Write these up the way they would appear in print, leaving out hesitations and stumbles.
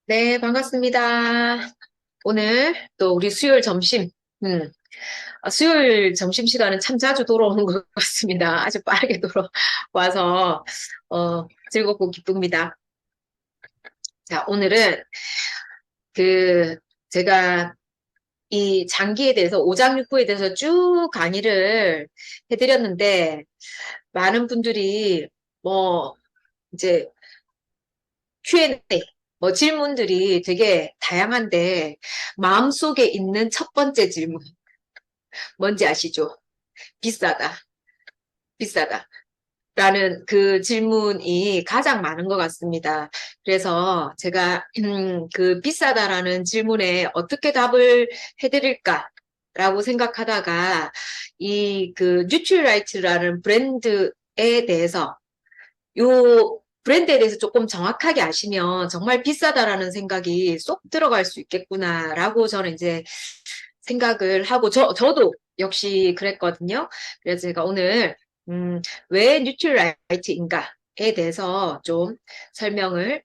네, 반갑습니다. 오늘 또 우리 수요일 점심, 음, 수요일 점심 시간은 참 자주 돌아오는 것 같습니다. 아주 빠르게 돌아와서, 즐겁고 기쁩니다. 자, 오늘은 그, 제가 이 장기에 대해서, 오장육부에 대해서 쭉 강의를 해드렸는데, 많은 분들이 뭐, 이제 Q&A, 뭐 질문들이 되게 다양한데, 마음속에 있는 첫 번째 질문, 뭔지 아시죠? 비싸다, 비싸다. 라는 그 질문이 가장 많은 것 같습니다. 그래서 제가 그 비싸다라는 질문에 어떻게 답을 해드릴까라고 생각하다가 이 그 뉴트리라이트라는 브랜드에 대해서 요 브랜드에 대해서 조금 정확하게 아시면 정말 비싸다라는 생각이 쏙 들어갈 수 있겠구나라고 저는 이제 생각을 하고 저도 역시 그랬거든요. 그래서 제가 오늘 왜 뉴트리라이트인가에 대해서 좀 설명을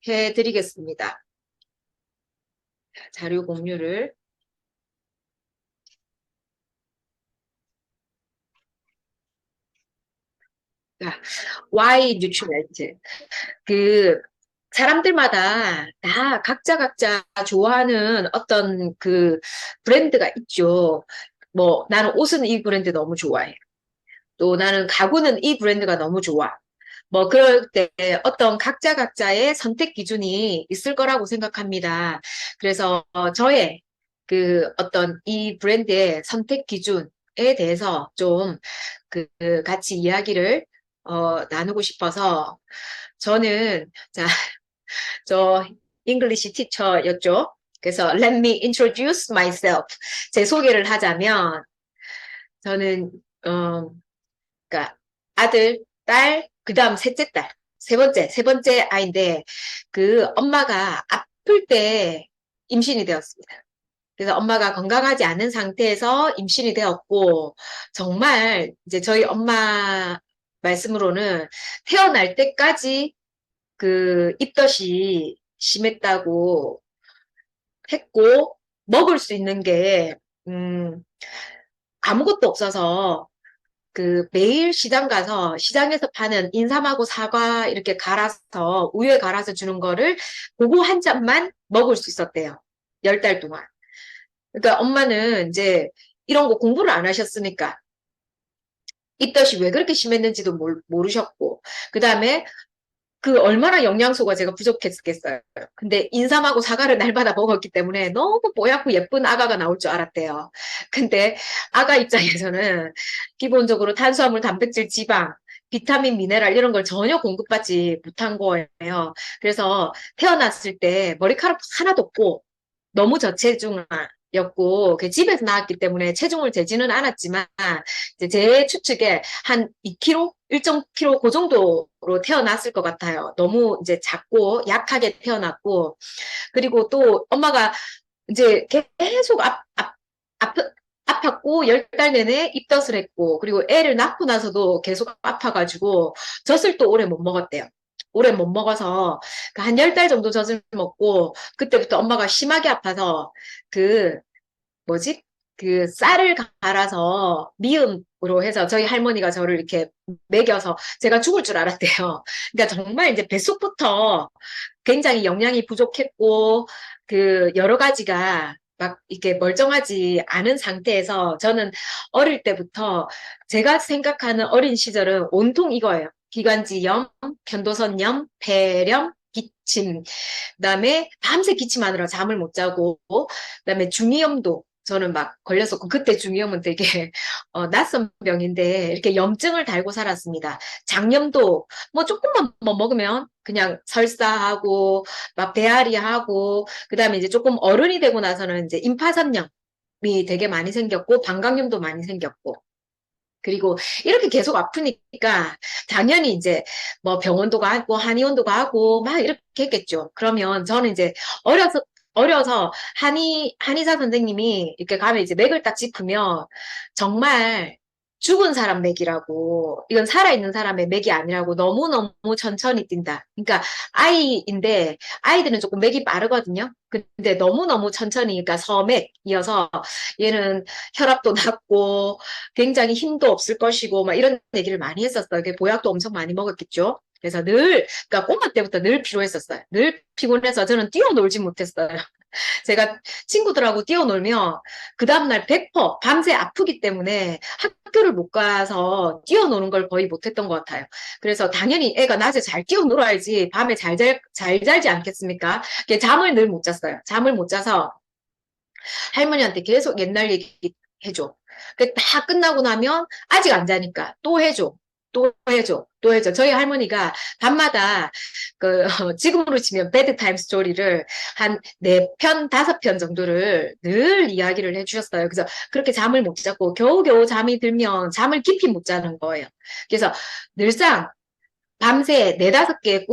해드리겠습니다. 자료 공유를. 자, Why 뉴트리라이트? 그 사람들마다 다 각자 좋아하는 어떤 그 브랜드가 있죠. 뭐 나는 옷은 이 브랜드 너무 좋아해. 또 나는 가구는 이 브랜드가 너무 좋아. 뭐 그럴 때 어떤 각자의 선택 기준이 있을 거라고 생각합니다. 그래서 저의 그 어떤 이 브랜드의 선택 기준에 대해서 좀 그 같이 이야기를 나누고 싶어서 저는 자, 저 잉글리시 티처였죠. 그래서 let me introduce myself. 제 소개를 하자면 저는 그러니까 아들, 딸, 그다음 셋째 딸, 세 번째 아이인데 그 엄마가 아플 때 임신이 되었습니다. 그래서 엄마가 건강하지 않은 상태에서 임신이 되었고 정말 이제 저희 엄마 말씀으로는 태어날 때까지 그 입덧이 심했다고 했고 먹을 수 있는 게 음, 아무것도 없어서 그 매일 시장 가서 시장에서 파는 인삼하고 사과 이렇게 갈아서 우유에 갈아서 주는 거를 그거 한 잔만 먹을 수 있었대요. 10달 동안. 그러니까 엄마는 이제 이런 거 공부를 안 하셨으니까 입덧이 왜 그렇게 심했는지도 모르셨고 그다음에 그 얼마나 영양소가 제가 부족했겠어요. 근데 인삼하고 사과를 날마다 먹었기 때문에 너무 뽀얗고 예쁜 아가가 나올 줄 알았대요. 근데 아가 입장에서는 기본적으로 탄수화물, 단백질, 지방, 비타민, 미네랄 이런 걸 전혀 공급받지 못한 거예요. 그래서 태어났을 때 머리카락 하나도 없고 너무 저체중이었고 집에서 나왔기 때문에 체중을 재지는 않았지만 이제 제 추측에 한 2kg, 1.kg 그 정도로 태어났을 것 같아요. 너무 이제 작고 약하게 태어났고 그리고 또 엄마가 이제 계속 아, 아팠고 10달 내내 입덧을 했고 그리고 애를 낳고 나서도 계속 아파가지고 젖을 또 오래 못 먹었대요. 오래 못 먹어서 한 10달 정도 젖을 먹고 그때부터 엄마가 심하게 아파서 그 뭐지? 그 쌀을 갈아서 미음으로 해서 저희 할머니가 저를 이렇게 먹여서 제가 죽을 줄 알았대요. 그러니까 정말 이제 뱃속부터 굉장히 영양이 부족했고 그 여러 가지가 막 이렇게 멀쩡하지 않은 상태에서 저는 어릴 때부터 제가 생각하는 어린 시절은 온통 이거예요. 기관지염, 견도선염, 폐렴, 기침, 그다음에 밤새 기침하느라 잠을 못 자고, 그다음에 중이염도 저는 막 걸렸었고 그때 중이염은 되게 낯선 병인데 이렇게 염증을 달고 살았습니다. 장염도 뭐 조금만 뭐 먹으면 그냥 설사하고 막 배앓이하고 그다음에 이제 조금 어른이 되고 나서는 이제 임파선염이 되게 많이 생겼고 방광염도 많이 생겼고 그리고 이렇게 계속 아프니까 당연히 이제 뭐 병원도 가고 한의원도 가고 막 이렇게 했겠죠. 그러면 저는 이제 어려서 한의사 선생님이 이렇게 가면 이제 맥을 딱 짚으면 정말 죽은 사람 맥이라고, 이건 살아있는 사람의 맥이 아니라고 너무너무 천천히 뛴다. 그러니까 아이인데, 아이들은 조금 맥이 빠르거든요. 근데 너무너무 천천히, 그러니까 서맥이어서 얘는 혈압도 낮고 굉장히 힘도 없을 것이고, 막 이런 얘기를 많이 했었어요. 보약도 엄청 많이 먹었겠죠. 그래서 늘, 그러니까 꼬마 때부터 늘 피로했었어요. 늘 피곤해서 저는 뛰어놀지 못했어요. 제가 친구들하고 뛰어놀면 그 다음날 100% 밤새 아프기 때문에 학교를 못 가서 뛰어노는 걸 거의 못했던 것 같아요. 그래서 당연히 애가 낮에 잘 뛰어놀아야지 밤에 잘 자지 않겠습니까? 잠을 늘 못 잤어요. 잠을 못 자서 할머니한테 계속 옛날 얘기 해줘. 다 끝나고 나면 아직 안 자니까 또 해줘. 또 해줘. 또 해줘. 저희 할머니가 밤마다 지금으로 치면 베드타임 스토리를 한 4편, 5편 정도를 늘 이야기를 해주셨어요. 그래서 그렇게 잠을 못 자고 겨우겨우 잠이 들면 잠을 깊이 못 자는 거예요. 그래서 늘상 밤새 4, 5개의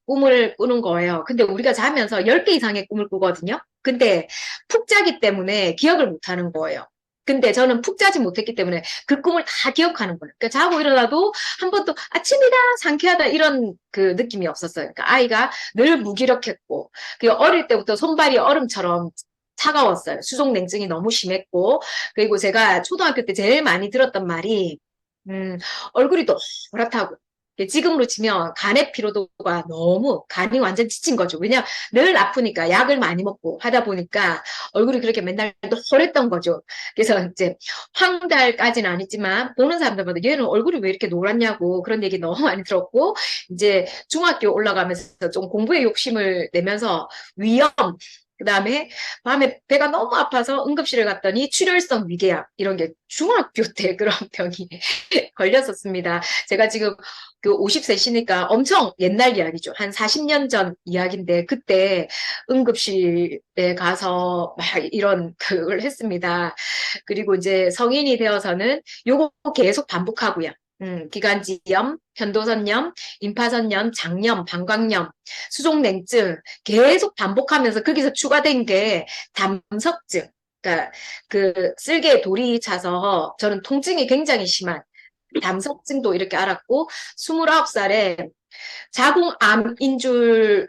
꿈을 꾸는 거예요. 근데 우리가 자면서 10개 이상의 꿈을 꾸거든요. 근데 푹 자기 때문에 기억을 못 하는 거예요. 근데 저는 푹 자지 못했기 때문에 그 꿈을 다 기억하는 거예요. 그러니까 자고 일어나도 한 번도 아침이다, 상쾌하다 이런 그 느낌이 없었어요. 그러니까 아이가 늘 무기력했고, 그 어릴 때부터 손발이 얼음처럼 차가웠어요. 수족 냉증이 너무 심했고, 그리고 제가 초등학교 때 제일 많이 들었던 말이, 얼굴이 노랗다고. 지금으로 치면 간의 피로도가 너무 간이 완전 지친 거죠. 왜냐 늘 아프니까 약을 많이 먹고 하다 보니까 얼굴이 그렇게 맨날 노랬던 거죠. 그래서 이제 황달까지는 아니지만 보는 사람들마다 얘는 얼굴이 왜 이렇게 노랗냐고 그런 얘기 너무 많이 들었고 이제 중학교 올라가면서 좀 공부에 욕심을 내면서 위염 그다음에 밤에 배가 너무 아파서 응급실을 갔더니 출혈성 위궤양 이런 게 중학교 때 그런 병이 걸렸었습니다. 제가 지금 그 50세시니까 엄청 옛날 이야기죠. 한 40년 전 이야기인데 그때 응급실에 가서 막 이런 그걸 했습니다. 그리고 이제 성인이 되어서는 요거 계속 반복하고요. 기관지염, 편도선염, 임파선염, 장염, 방광염, 수족냉증 계속 반복하면서 거기서 추가된 게 담석증. 그러니까 그 쓸개에 돌이 차서 저는 통증이 굉장히 심한 담석증도 이렇게 알았고 29살에 자궁암인 줄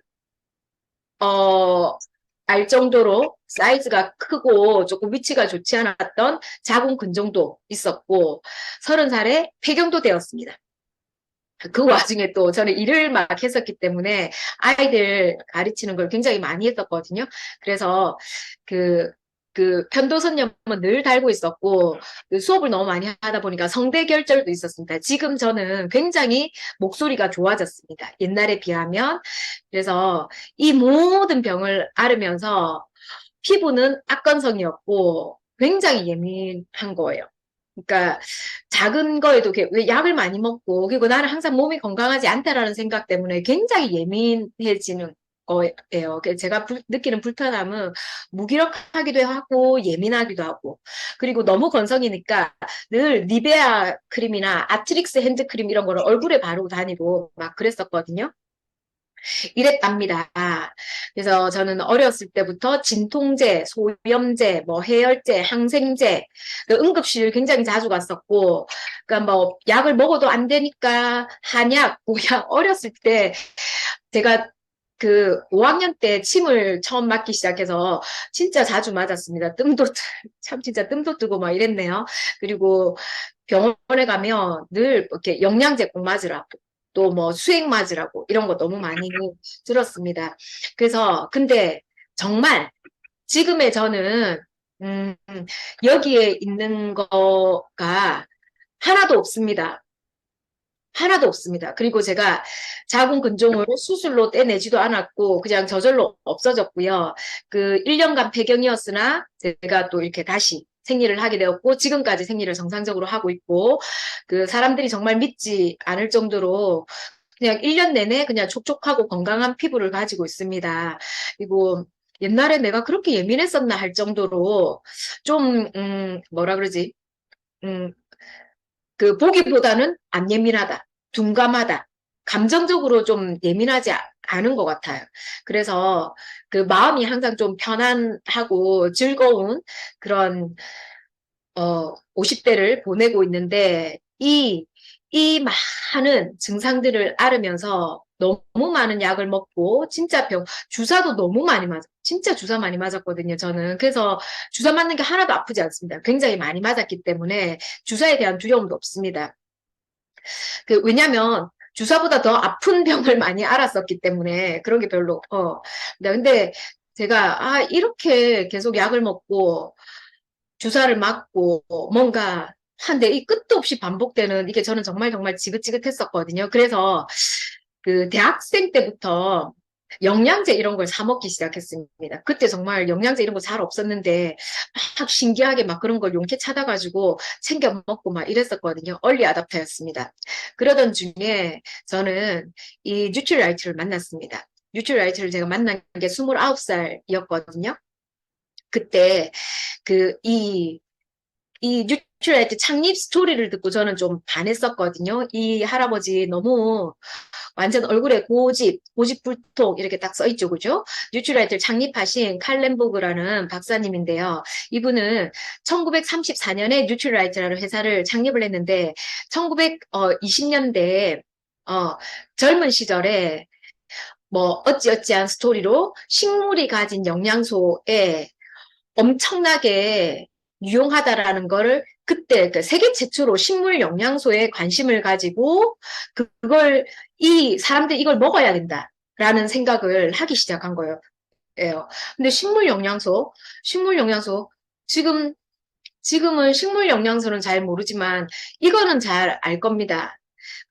알 정도로 사이즈가 크고 조금 위치가 좋지 않았던 자궁근종도 있었고 30살에 폐경도 되었습니다. 그 와중에 또 저는 일을 막 했었기 때문에 아이들 가르치는 걸 굉장히 많이 했었거든요. 그래서 그, 그 편도선염은 늘 달고 있었고 그 수업을 너무 많이 하다 보니까 성대결절도 있었습니다. 지금 저는 굉장히 목소리가 좋아졌습니다. 옛날에 비하면. 그래서 이 모든 병을 앓으면서 피부는 악건성이었고 굉장히 예민한 거예요. 그러니까 작은 거에도 왜 약을 많이 먹고 그리고 나는 항상 몸이 건강하지 않다라는 생각 때문에 굉장히 예민해지는 거예요. 제가 느끼는 불편함은 무기력하기도 하고 예민하기도 하고 그리고 너무 건성이니까 늘 니베아 크림이나 아트릭스 핸드크림 이런 거를 얼굴에 바르고 다니고 막 그랬었거든요. 이랬답니다. 그래서 저는 어렸을 때부터 진통제, 소염제, 뭐 해열제, 항생제, 그 응급실 굉장히 자주 갔었고, 그러니까 뭐 약을 먹어도 안 되니까 한약, 고약 어렸을 때 제가 그 5학년 때 침을 처음 맞기 시작해서 진짜 자주 맞았습니다. 참 진짜 뜸도 뜨고 막 이랬네요. 그리고 병원에 가면 늘 이렇게 영양제 꼭 맞으라고. 또 뭐 수액 맞으라고 이런 거 너무 많이 들었습니다. 그래서 근데 정말 지금의 저는 음, 여기에 있는 거가 하나도 없습니다. 하나도 없습니다. 그리고 제가 자궁 근종을 수술로 떼내지도 않았고 그냥 저절로 없어졌고요. 그 1년간 폐경이었으나 제가 또 이렇게 다시 생리를 하게 되었고 지금까지 생리를 정상적으로 하고 있고 그 사람들이 정말 믿지 않을 정도로 그냥 1년 내내 그냥 촉촉하고 건강한 피부를 가지고 있습니다. 그리고 옛날에 내가 그렇게 예민했었나 할 정도로 좀 뭐라 그러지? 음, 그 보기보다는 안 예민하다, 둔감하다, 감정적으로 좀 예민하지 않은 것 같아요. 그래서 그 마음이 항상 좀 편안하고 즐거운 그런 50대를 보내고 있는데, 이 많은 증상들을 앓으면서 너무 많은 약을 먹고, 진짜 주사도 너무 많이 진짜 주사 많이 맞았거든요, 저는. 그래서 주사 맞는 게 하나도 아프지 않습니다. 굉장히 많이 맞았기 때문에 주사에 대한 두려움도 없습니다. 왜냐면 주사보다 더 아픈 병을 많이 앓았었기 때문에 그런 게 별로, 근데 제가, 이렇게 계속 약을 먹고, 주사를 맞고 뭔가 한데 이 끝도 없이 반복되는 이게 저는 정말 정말 지긋지긋했었거든요. 그래서 그 대학생 때부터 영양제 이런 걸 사 먹기 시작했습니다. 그때 정말 영양제 이런 거 잘 없었는데 막 신기하게 막 그런 걸 용케 찾아가지고 챙겨 먹고 막 이랬었거든요. 얼리 아답터였습니다. 그러던 중에 저는 이 뉴트리라이트를 만났습니다. 뉴트리라이트를 제가 만난 게 29살이었거든요. 그때 그, 이 뉴트라이트 창립 스토리를 듣고 저는 좀 반했었거든요. 이 할아버지 너무 완전 얼굴에 고집불통 이렇게 딱 써있죠, 그죠? 뉴트라이트를 창립하신 칼렌보그라는 박사님인데요. 이분은 1934년에 뉴트라이트라는 회사를 창립을 했는데, 1920년대에, 젊은 시절에 뭐 어찌어찌한 스토리로 식물이 가진 영양소에 엄청나게 유용하다라는 거를 그때 그 세계 최초로 식물 영양소에 관심을 가지고 그걸 이 사람들이 이걸 먹어야 된다라는 생각을 하기 시작한 거예요. 근데 식물 영양소 지금은 식물 영양소는 잘 모르지만 이거는 잘 알 겁니다.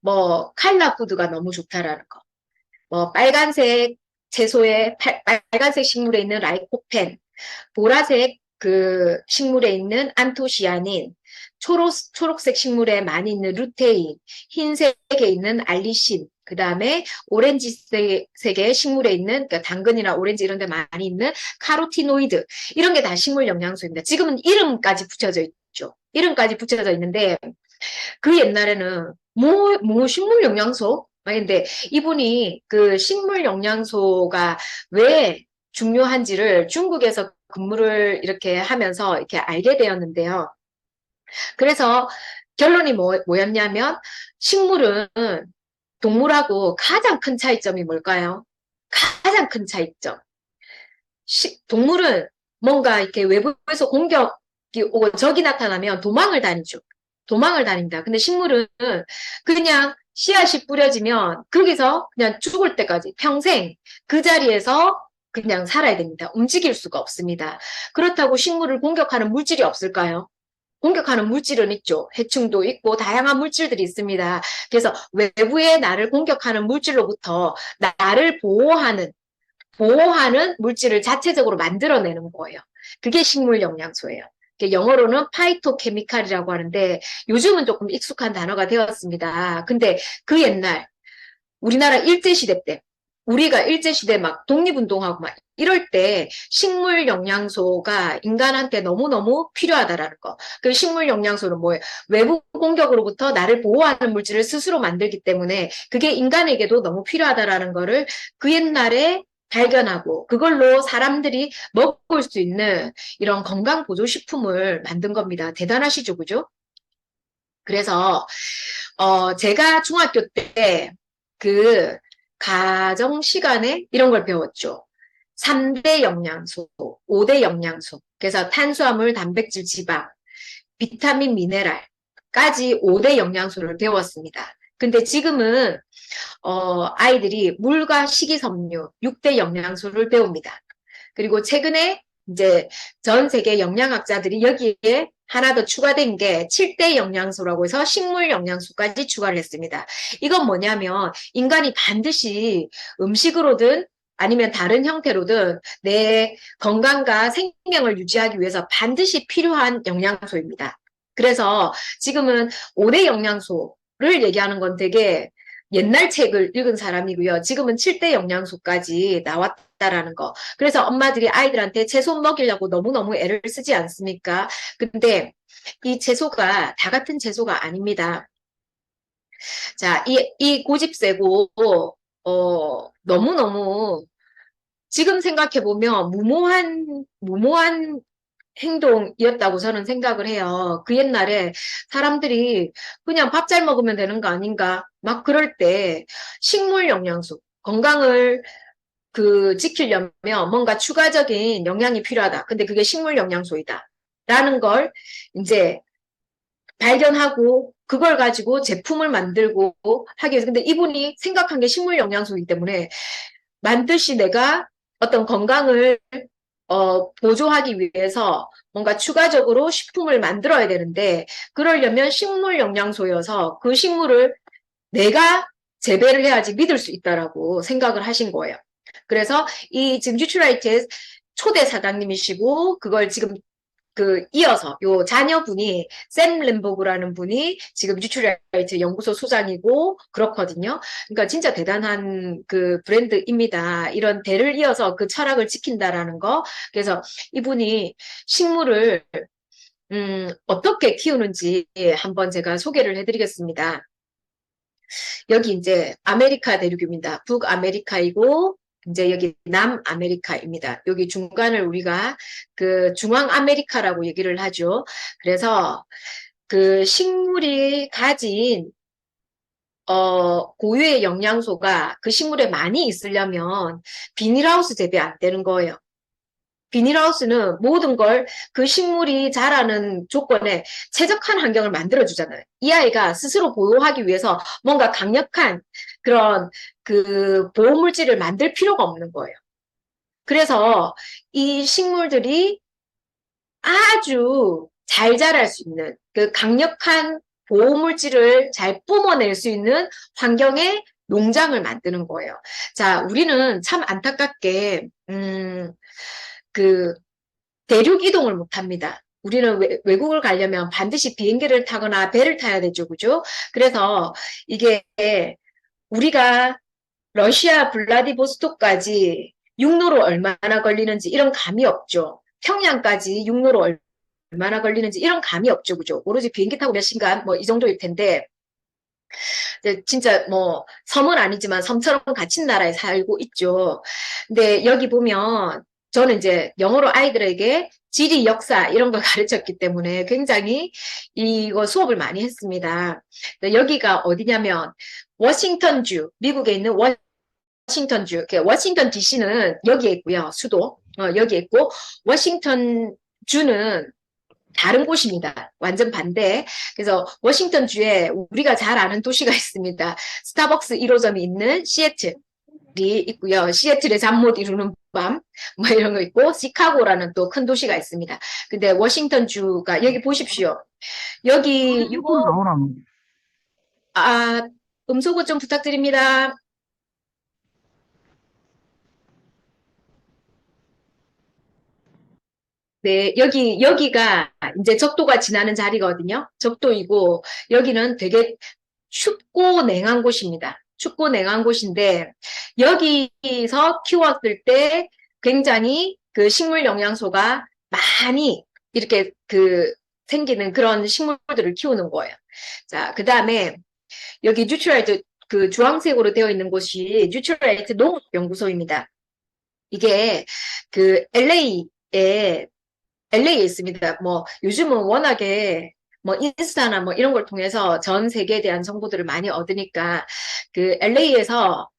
뭐 칼라 푸드가 너무 좋다라는 거. 뭐 빨간색 채소에 빨간색 식물에 있는 라이코펜, 보라색 그 식물에 있는 안토시아닌, 초록색 식물에 많이 있는 루테인, 흰색에 있는 알리신, 그 다음에 오렌지색의 식물에 있는, 그러니까 당근이나 오렌지 이런 데 많이 있는 카로티노이드, 이런 게 다 식물 영양소입니다. 지금은 이름까지 붙여져 있죠. 이름까지 붙여져 있는데, 그 옛날에는 뭐 식물 영양소? 근데 이분이 그 식물 영양소가 왜 중요한지를 중국에서 근무를 이렇게 하면서 이렇게 알게 되었는데요. 그래서 결론이 뭐였냐면 식물은 동물하고 가장 큰 차이점이 뭘까요? 가장 큰 차이점. 동물은 뭔가 이렇게 외부에서 공격이 오고 적이 나타나면 도망을 다니죠. 도망을 다닙니다. 근데 식물은 그냥 씨앗이 뿌려지면 거기서 그냥 죽을 때까지 평생 그 자리에서 그냥 살아야 됩니다. 움직일 수가 없습니다. 그렇다고 식물을 공격하는 물질이 없을까요? 공격하는 물질은 있죠. 해충도 있고 다양한 물질들이 있습니다. 그래서 외부의 나를 공격하는 물질로부터 나를 보호하는 물질을 자체적으로 만들어내는 거예요. 그게 식물 영양소예요. 영어로는 파이토케미칼이라고 하는데 요즘은 조금 익숙한 단어가 되었습니다. 근데 그 옛날 우리나라 일제시대 때 우리가 일제시대 막 독립운동하고 막 이럴 때 식물 영양소가 인간한테 너무너무 필요하다라는 거. 그 식물 영양소는 뭐예요? 외부 공격으로부터 나를 보호하는 물질을 스스로 만들기 때문에 그게 인간에게도 너무 필요하다라는 거를 그 옛날에 발견하고 그걸로 사람들이 먹을 수 있는 이런 건강보조식품을 만든 겁니다. 대단하시죠, 그죠? 그래서 제가 중학교 때 그 가정 시간에 이런 걸 배웠죠. 3대 영양소, 5대 영양소. 그래서 탄수화물, 단백질, 지방, 비타민, 미네랄까지 5대 영양소를 배웠습니다. 근데 지금은 아이들이 물과 식이섬유, 6대 영양소를 배웁니다. 그리고 최근에 이제 전 세계 영양학자들이 여기에 하나 더 추가된 게 7대 영양소라고 해서 식물 영양소까지 추가를 했습니다. 이건 뭐냐면 인간이 반드시 음식으로든 아니면 다른 형태로든 내 건강과 생명을 유지하기 위해서 반드시 필요한 영양소입니다. 그래서 지금은 5대 영양소를 얘기하는 건 되게 옛날 책을 읽은 사람이고요. 지금은 7대 영양소까지 나왔다라는 거. 그래서 엄마들이 아이들한테 채소 먹이려고 너무너무 애를 쓰지 않습니까? 근데 이 채소가 다 같은 채소가 아닙니다. 자, 이 고집 세고, 너무너무 지금 생각해보면 무모한 행동이었다고 저는 생각을 해요. 그 옛날에 사람들이 그냥 밥 잘 먹으면 되는 거 아닌가? 막 그럴 때 식물 영양소, 건강을 지키려면 뭔가 추가적인 영양이 필요하다. 근데 그게 식물 영양소이다. 라는 걸 이제 발견하고 그걸 가지고 제품을 만들고 하기 위해서. 근데 이분이 생각한 게 식물 영양소이기 때문에 반드시 내가 어떤 건강을 보조하기 위해서 뭔가 추가적으로 식품을 만들어야 되는데 그러려면 식물 영양소여서 그 식물을 내가 재배를 해야지 믿을 수 있다라고 생각을 하신 거예요. 그래서 이 지금 뉴트라이트의 초대 사장님이시고 그걸 지금 이어서 요 자녀분이 샘 램보그라는 분이 지금 뉴트라이트 연구소 소장이고 그렇거든요. 그러니까 진짜 대단한 그 브랜드입니다. 이런 대를 이어서 그 철학을 지킨다라는 거. 그래서 이분이 식물을 어떻게 키우는지 한번 제가 소개를 해드리겠습니다. 여기 이제 아메리카 대륙입니다. 북아메리카이고 이제 여기 남아메리카입니다. 여기 중간을 우리가 그 중앙아메리카라고 얘기를 하죠. 그래서 그 식물이 가진 고유의 영양소가 그 식물에 많이 있으려면 비닐하우스 재배 안 되는 거예요. 비닐하우스는 모든 걸 그 식물이 자라는 조건에 최적한 환경을 만들어주잖아요. 이 아이가 스스로 보호하기 위해서 뭔가 강력한 그런 보호물질을 만들 필요가 없는 거예요. 그래서 이 식물들이 아주 잘 자랄 수 있는 그 강력한 보호물질을 잘 뿜어낼 수 있는 환경에 농장을 만드는 거예요. 자, 우리는 참 안타깝게, 그 대륙 이동을 못 합니다. 우리는 외국을 가려면 반드시 비행기를 타거나 배를 타야 되죠, 그죠? 그래서 이게 우리가 러시아 블라디보스토크까지 육로로 얼마나 걸리는지 이런 감이 없죠. 평양까지 육로로 얼마나 걸리는지 이런 감이 없죠, 그죠? 오로지 비행기 타고 몇 시간 뭐 이 정도일 텐데 진짜 뭐 섬은 아니지만 섬처럼 갇힌 나라에 살고 있죠. 근데 여기 보면 저는 이제 영어로 아이들에게 지리, 역사 이런 걸 가르쳤기 때문에 굉장히 이거 수업을 많이 했습니다. 여기가 어디냐면 워싱턴주, 미국에 있는 워싱턴주, 워싱턴 DC는 여기에 있고요. 수도 여기에 있고 워싱턴 주는 다른 곳입니다. 완전 반대. 그래서 워싱턴주에 우리가 잘 아는 도시가 있습니다. 스타벅스 1호점이 있는 시애틀이 있고요. 시애틀의 잠 못 이루는 밤, 뭐 이런 거 있고, 시카고라는 또 큰 도시가 있습니다. 근데 워싱턴주가 여기 보십시오. 여기 유튜브로 나오나? 아, 음소거 좀 부탁드립니다. 네, 여기가 이제 적도가 지나는 자리거든요. 적도이고, 여기는 되게 춥고 냉한 곳입니다. 춥고 냉한 곳인데, 여기서 키웠을 때 굉장히 그 식물 영양소가 많이 이렇게 생기는 그런 식물들을 키우는 거예요. 자, 그 다음에 여기 뉴트라이트 그 주황색으로 되어 있는 곳이 뉴트라이트 농업연구소입니다. 이게 LA에 있습니다. 뭐 요즘은 워낙에 뭐 인스타나 뭐 이런 걸 통해서 전 세계에 대한 정보들을 많이 얻으니까 LA에서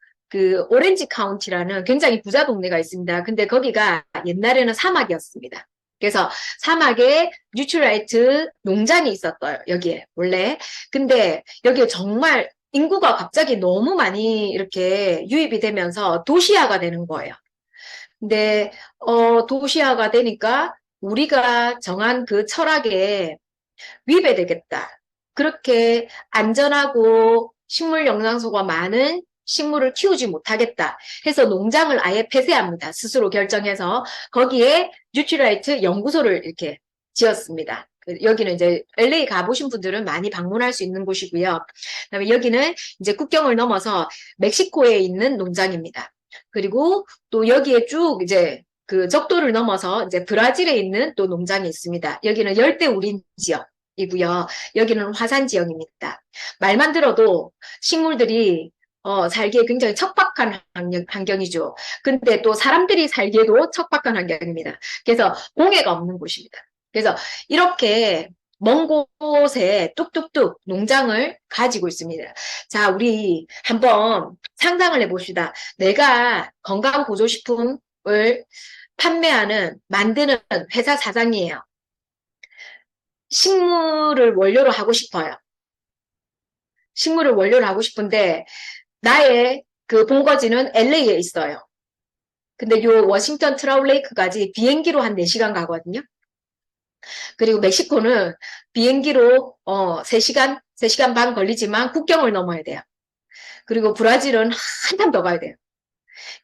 오렌지 카운티라는 굉장히 부자 동네가 있습니다. 근데 거기가 옛날에는 사막이었습니다. 그래서 사막에 뉴트라이트 농장이 있었어요. 여기에 원래. 근데 여기에 정말 인구가 갑자기 너무 많이 이렇게 유입이 되면서 도시화가 되는 거예요. 근데 도시화가 되니까 우리가 정한 그 철학에 위배되겠다. 그렇게 안전하고 식물 영양소가 많은 식물을 키우지 못하겠다 해서 농장을 아예 폐쇄합니다. 스스로 결정해서 거기에 뉴트라이트 연구소를 이렇게 지었습니다. 여기는 이제 LA 가보신 분들은 많이 방문할 수 있는 곳이고요. 그다음에 여기는 이제 국경을 넘어서 멕시코에 있는 농장입니다. 그리고 또 여기에 쭉 이제 적도를 넘어서 이제 브라질에 있는 또 농장이 있습니다. 여기는 열대우림 지역이고요. 여기는 화산 지역입니다. 말만 들어도 식물들이 살기에 굉장히 척박한 환경이죠. 근데 또 사람들이 살기에도 척박한 환경입니다. 그래서 공해가 없는 곳입니다. 그래서 이렇게 먼 곳에 뚝뚝뚝 농장을 가지고 있습니다. 자, 우리 한번 상상을 해봅시다. 내가 건강보조식품을 판매하는, 만드는 회사 사장이에요. 식물을 원료로 하고 싶어요. 식물을 원료로 하고 싶은데, 나의 그 본거지는 LA에 있어요. 근데 요 워싱턴 트라울레이크까지 비행기로 한 4시간 가거든요. 그리고 멕시코는 비행기로 3시간, 3시간 반 걸리지만 국경을 넘어야 돼요. 그리고 브라질은 한참 더 가야 돼요.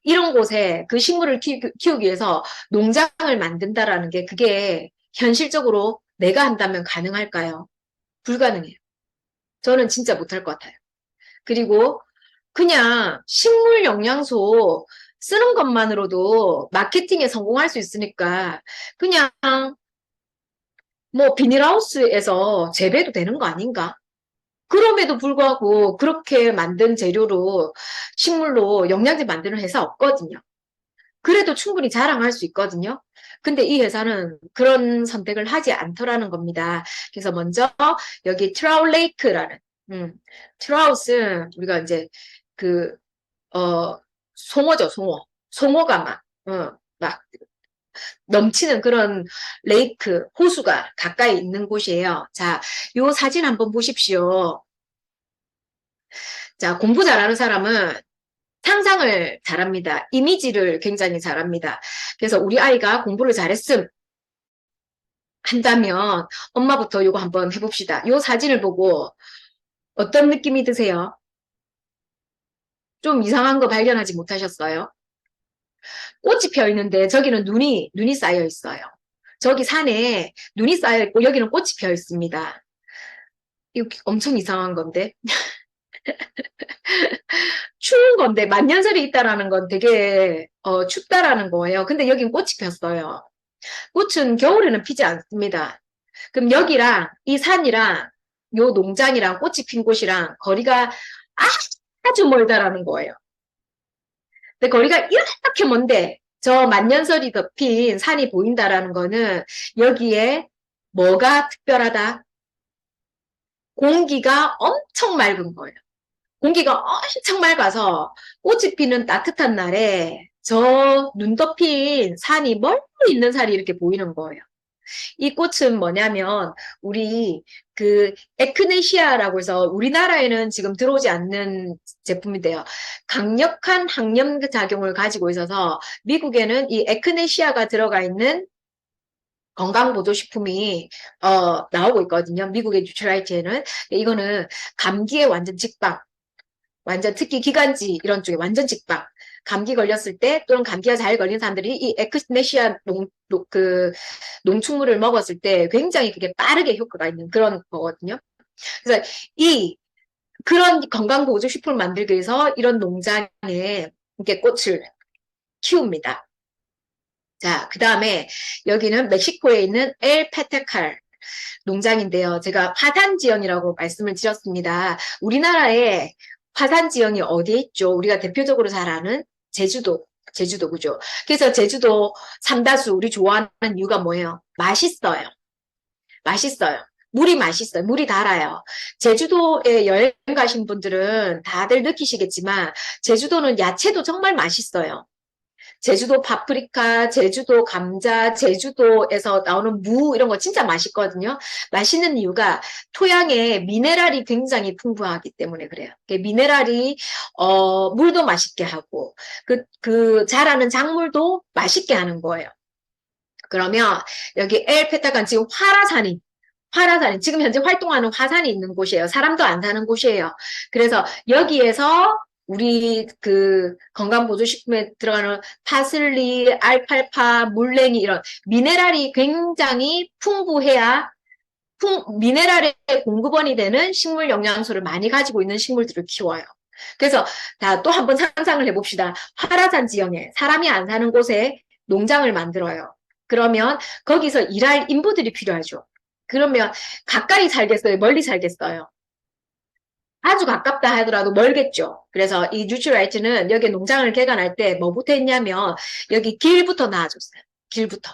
이런 곳에 그 식물을 키우기 위해서 농장을 만든다라는 게 그게 현실적으로 내가 한다면 가능할까요? 불가능해요. 저는 진짜 못할 것 같아요. 그리고 그냥 식물 영양소 쓰는 것만으로도 마케팅에 성공할 수 있으니까 그냥 뭐 비닐하우스에서 재배도 되는 거 아닌가? 그럼에도 불구하고 그렇게 만든 재료로 식물로 영양제 만드는 회사 없거든요. 그래도 충분히 자랑할 수 있거든요. 근데 이 회사는 그런 선택을 하지 않더라는 겁니다. 그래서 먼저 여기 트라울레이크라는 트라우스 우리가 이제 그 송어죠, 송어. 송어가 막 넘치는 그런 레이크, 호수가 가까이 있는 곳이에요. 자, 요 사진 한번 보십시오. 자, 공부 잘하는 사람은 상상을 잘합니다. 이미지를 굉장히 잘합니다. 그래서 우리 아이가 공부를 잘했음 한다면 엄마부터 요거 한번 해봅시다. 요 사진을 보고 어떤 느낌이 드세요? 좀 이상한 거 발견하지 못하셨어요? 꽃이 펴 있는데 저기는 눈이 쌓여 있어요. 저기 산에 눈이 쌓여 있고 여기는 꽃이 펴 있습니다. 이거 엄청 이상한 건데. 추운 건데 만년설이 있다라는 건 되게 춥다라는 거예요. 근데 여긴 꽃이 폈어요. 꽃은 겨울에는 피지 않습니다. 그럼 여기랑 이 산이랑 요 농장이랑 꽃이 핀 곳이랑 거리가 아주 멀다라는 거예요. 근데 거리가 이렇게 먼데 저 만년설이 덮인 산이 보인다라는 거는 여기에 뭐가 특별하다? 공기가 엄청 맑은 거예요. 공기가 엄청 맑아서 꽃이 피는 따뜻한 날에 저 눈 덮인 산이 멀리 있는 산이 이렇게 보이는 거예요. 이 꽃은 뭐냐면 우리 그 에크네시아라고 해서 우리나라에는 지금 들어오지 않는 제품인데요. 강력한 항염 작용을 가지고 있어서 미국에는 이 에크네시아가 들어가 있는 건강보조식품이 나오고 있거든요. 미국의 뉴트라이트에는. 이거는 감기에 완전 직방, 완전 특히 기관지 이런 쪽에 완전 직방. 감기 걸렸을 때 또는 감기가 잘 걸린 사람들이 이 에크네시아 농축물을 먹었을 때 굉장히 그게 빠르게 효과가 있는 그런 거거든요. 그래서 이 그런 건강보조식품을 만들기 위해서 이런 농장에 이렇게 꽃을 키웁니다. 자, 그 다음에 여기는 멕시코에 있는 엘 페테칼 농장인데요. 제가 화산 지형이라고 말씀을 드렸습니다. 우리나라에 화산 지형이 어디에 있죠? 우리가 대표적으로 잘 아는 제주도, 그죠? 그래서 제주도 삼다수 우리 좋아하는 이유가 뭐예요? 맛있어요. 맛있어요. 물이 맛있어요. 물이 달아요. 제주도에 여행 가신 분들은 다들 느끼시겠지만 제주도는 야채도 정말 맛있어요. 제주도 파프리카, 제주도 감자, 제주도에서 나오는 무 이런 거 진짜 맛있거든요. 맛있는 이유가 토양에 미네랄이 굉장히 풍부하기 때문에 그래요. 미네랄이 물도 맛있게 하고 그 자라는 작물도 맛있게 하는 거예요. 그러면 여기 엘페타간 지금 화라산이 지금 현재 활동하는 화산이 있는 곳이에요. 사람도 안 사는 곳이에요. 그래서 여기에서 우리 그 건강보조식품에 들어가는 파슬리, 알팔파, 물냉이 이런 미네랄이 굉장히 풍부해야 미네랄의 공급원이 되는 식물 영양소를 많이 가지고 있는 식물들을 키워요. 그래서 또 한번 상상을 해봅시다. 화라산 지형에 사람이 안 사는 곳에 농장을 만들어요. 그러면 거기서 일할 인부들이 필요하죠. 그러면 가까이 살겠어요? 멀리 살겠어요? 아주 가깝다 하더라도 멀겠죠. 그래서 이 뉴트라이트는 여기 농장을 개간할 때 뭐부터 했냐면 여기 길부터 놔줬어요. 길부터.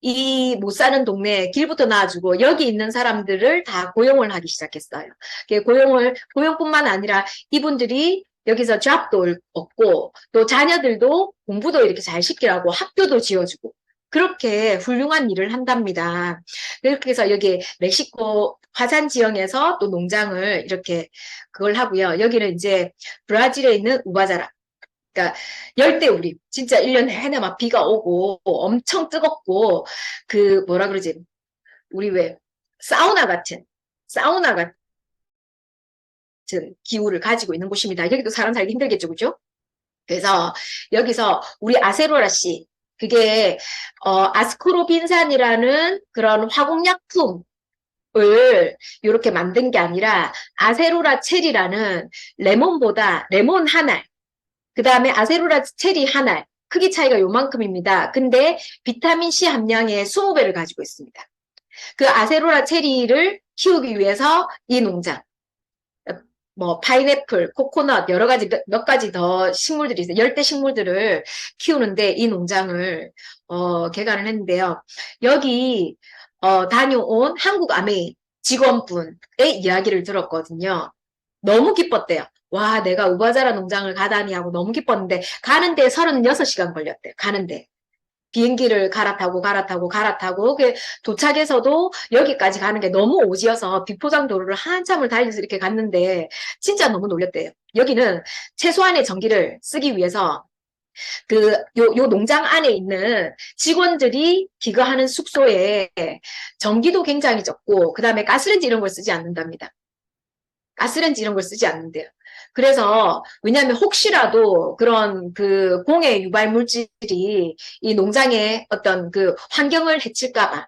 이 못 사는 동네 길부터 놔주고 여기 있는 사람들을 다 고용을 하기 시작했어요. 고용뿐만 아니라 이분들이 여기서 잡도 얻고 또 자녀들도 공부도 이렇게 잘 시키라고 학교도 지어주고 그렇게 훌륭한 일을 한답니다. 그렇게 해서 여기 멕시코 화산 지형에서 또 농장을 이렇게 그걸 하고요. 여기는 이제 브라질에 있는 우바자라. 그러니까 열대우림. 진짜 1년 내내 막 비가 오고 엄청 뜨겁고 그 뭐라 그러지? 우리 왜 사우나 같은 기후를 가지고 있는 곳입니다. 여기도 사람 살기 힘들겠죠, 그죠? 그래서 여기서 우리 아세로라 씨, 그게 아스코르빈산이라는 그런 화공약품을 이렇게 만든 게 아니라 아세로라 체리라는 레몬 한 알, 그 다음에 아세로라 체리 한 알, 크기 차이가 요만큼입니다. 근데 비타민 C 함량의 20배를 가지고 있습니다. 그 아세로라 체리를 키우기 위해서 이 농장, 뭐 파인애플, 코코넛 여러 가지 몇 가지 더 식물들이 있어요. 열대 식물들을 키우는데 이 농장을 개관을 했는데요. 여기 다녀온 한국 아메이 직원분의 이야기를 들었거든요. 너무 기뻤대요. 와, 내가 우바자라 농장을 가다니 하고 너무 기뻤는데 가는데 36시간 걸렸대요. 가는데. 비행기를 갈아타고 그 도착해서도 여기까지 가는 게 너무 오지여서 비포장도로를 한참을 달려서 이렇게 갔는데 진짜 너무 놀랬대요. 여기는 최소한의 전기를 쓰기 위해서 요 농장 안에 있는 직원들이 기거하는 숙소에 전기도 굉장히 적고 그 다음에 가스레인지 이런 걸 쓰지 않는답니다. 가스레인지 이런 걸 쓰지 않는데요. 그래서 왜냐하면 혹시라도 그런 그 공해 유발 물질이 이 농장의 어떤 그 환경을 해칠까봐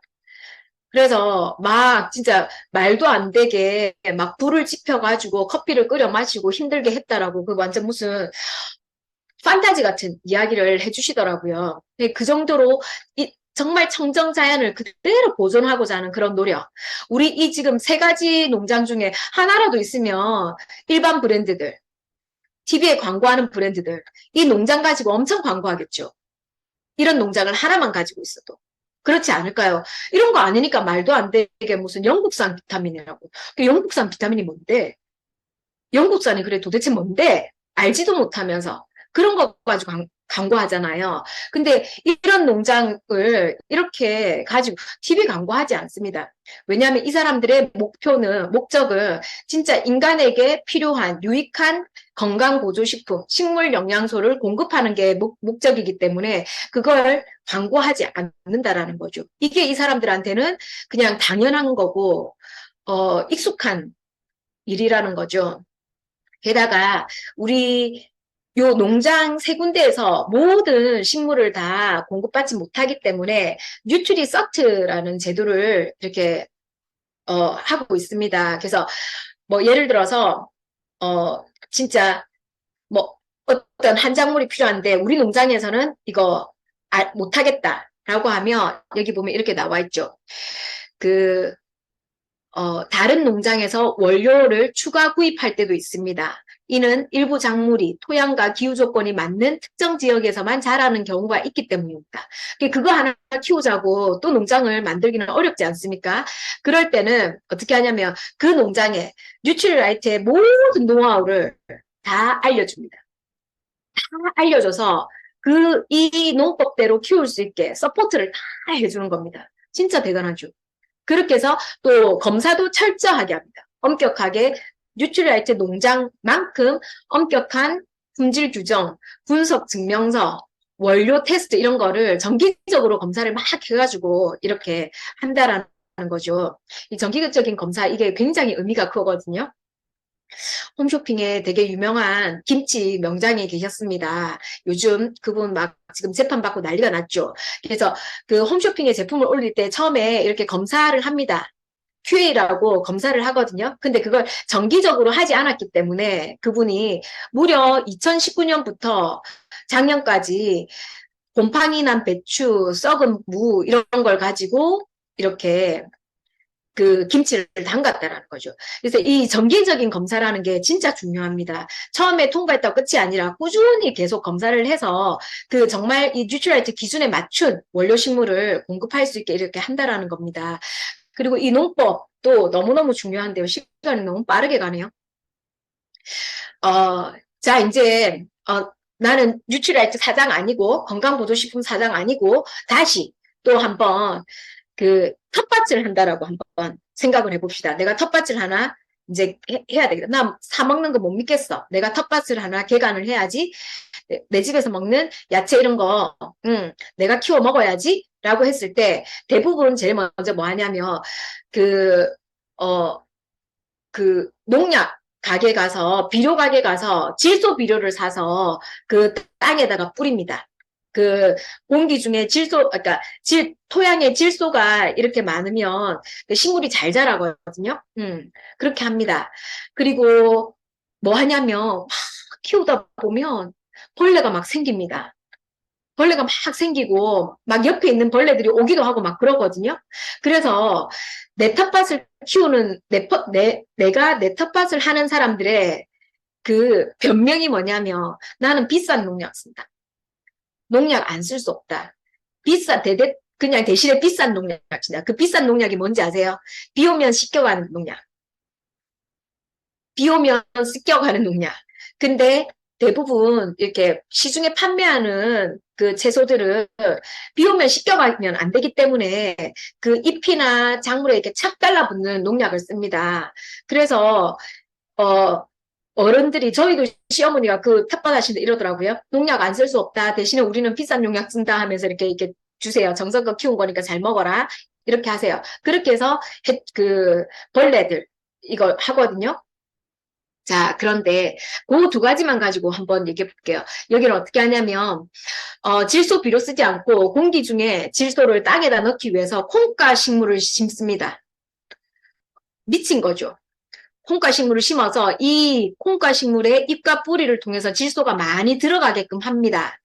그래서 막 진짜 말도 안 되게 막 불을 지펴가지고 커피를 끓여 마시고 힘들게 했다라고 그 완전 무슨 판타지 같은 이야기를 해주시더라고요. 그 정도로 정말 청정자연을 그대로 보존하고자 하는 그런 노력. 우리 이 지금 세 가지 농장 중에 하나라도 있으면 일반 브랜드들, TV에 광고하는 브랜드들, 이 농장 가지고 엄청 광고하겠죠. 이런 농장을 하나만 가지고 있어도. 그렇지 않을까요? 이런 거 아니니까 말도 안 되게 무슨 영국산 비타민이라고. 그 영국산 비타민이 뭔데? 영국산이 그래 도대체 뭔데? 알지도 못하면서 그런 거 가지고 광고하잖아요. 근데 이런 농장을 이렇게 가지고 TV 광고하지 않습니다. 왜냐하면 이 사람들의 목적은 진짜 인간에게 필요한 유익한 건강보조식품, 식물 영양소를 공급하는 게 목적이기 때문에 그걸 광고하지 않는다라는 거죠. 이게 이 사람들한테는 그냥 당연한 거고, 익숙한 일이라는 거죠. 게다가 우리 요 농장 세 군데에서 모든 식물을 다 공급받지 못하기 때문에 뉴트리서트라는 제도를 이렇게 하고 있습니다. 그래서 뭐 예를 들어서 진짜 뭐 어떤 한 작물이 필요한데 우리 농장에서는 이거 못하겠다라고 하면 여기 보면 이렇게 나와 있죠. 그 다른 농장에서 원료를 추가 구입할 때도 있습니다. 이는 일부 작물이 토양과 기후 조건이 맞는 특정 지역에서만 자라는 경우가 있기 때문입니다. 그거 하나 키우자고 또 농장을 만들기는 어렵지 않습니까? 그럴 때는 어떻게 하냐면 그 농장에 뉴트리라이트의 모든 노하우를 다 알려줍니다. 다 알려줘서 이 농법대로 키울 수 있게 서포트를 다 해주는 겁니다. 진짜 대단하죠. 그렇게 해서 또 검사도 철저하게 합니다. 엄격하게 뉴트리라이트 농장만큼 엄격한 품질 규정, 분석 증명서, 원료 테스트 이런 거를 정기적으로 검사를 막 해가지고 이렇게 한다라는 거죠. 이 정기적인 검사 이게 굉장히 의미가 크거든요. 홈쇼핑에 되게 유명한 김치 명장이 계셨습니다. 요즘 그분 막 지금 재판받고 난리가 났죠. 그래서 그 홈쇼핑에 제품을 올릴 때 처음에 이렇게 검사를 합니다. QA라고 검사를 하거든요. 근데 그걸 정기적으로 하지 않았기 때문에 그분이 무려 2019년부터 작년까지 곰팡이 난 배추, 썩은 무 이런 걸 가지고 이렇게 그 김치를 담갔다라는 거죠. 그래서 이 정기적인 검사라는 게 진짜 중요합니다. 처음에 통과했다고 끝이 아니라 꾸준히 계속 검사를 해서 그 정말 이 뉴트리얼트 기준에 맞춘 원료 식물을 공급할 수 있게 이렇게 한다라는 겁니다. 그리고 이 농법도 너무너무 중요한데요. 시간이 너무 빠르게 가네요. 자, 이제, 나는 뉴트리라이트 사장 아니고, 건강보조식품 사장 아니고, 다시 또 한번 그 텃밭을 한다라고 한번 생각을 해봅시다. 내가 텃밭을 하나 이제 해야 되겠다. 나 사 먹는 거 못 믿겠어. 내가 텃밭을 하나 개간을 해야지. 내 집에서 먹는 야채 이런 거, 내가 키워 먹어야지. 라고 했을 때 대부분 제일 먼저 뭐 하냐면, 그, 어, 그 농약 가게 가서 비료 가게 가서 질소 비료를 사서 그 땅에다가 뿌립니다. 그 공기 중에 질소, 그러니까 토양의 질소가 이렇게 많으면 그 식물이 잘 자라거든요. 그렇게 합니다. 그리고 뭐 하냐면 막 키우다 보면 벌레가 막 생깁니다. 벌레가 막 생기고 막 옆에 있는 벌레들이 오기도 하고 막 그러거든요. 그래서 내 텃밭을 키우는 내가 내 텃밭을 하는 사람들의 그 변명이 뭐냐면 나는 비싼 농약 쓴다. 농약 안 쓸 수 없다. 그냥 대신에 비싼 농약 쓴다. 그 비싼 농약이 뭔지 아세요? 비 오면 씻겨가는 농약. 비 오면 습격하는 농약. 근데 대부분 이렇게 시중에 판매하는 그 채소들은 비 오면 습격하면 안 되기 때문에 그 잎이나 작물에 이렇게 착 달라붙는 농약을 씁니다. 그래서 어른들이 저희도 시어머니가 그 텃밭 하시는데 이러더라고요. 농약 안 쓸 수 없다. 대신에 우리는 비싼 농약 쓴다 하면서 이렇게 주세요. 정성껏 키운 거니까 잘 먹어라. 이렇게 하세요. 그렇게 해서 그 벌레들 이거 하거든요. 자, 그런데 그 두 가지만 가지고 한번 얘기해 볼게요. 여기는 어떻게 하냐면 질소 비료 쓰지 않고 공기 중에 질소를 땅에다 넣기 위해서 콩가 식물을 심습니다. 미친 거죠. 콩가 식물을 심어서 이 콩가 식물의 잎과 뿌리를 통해서 질소가 많이 들어가게끔 합니다.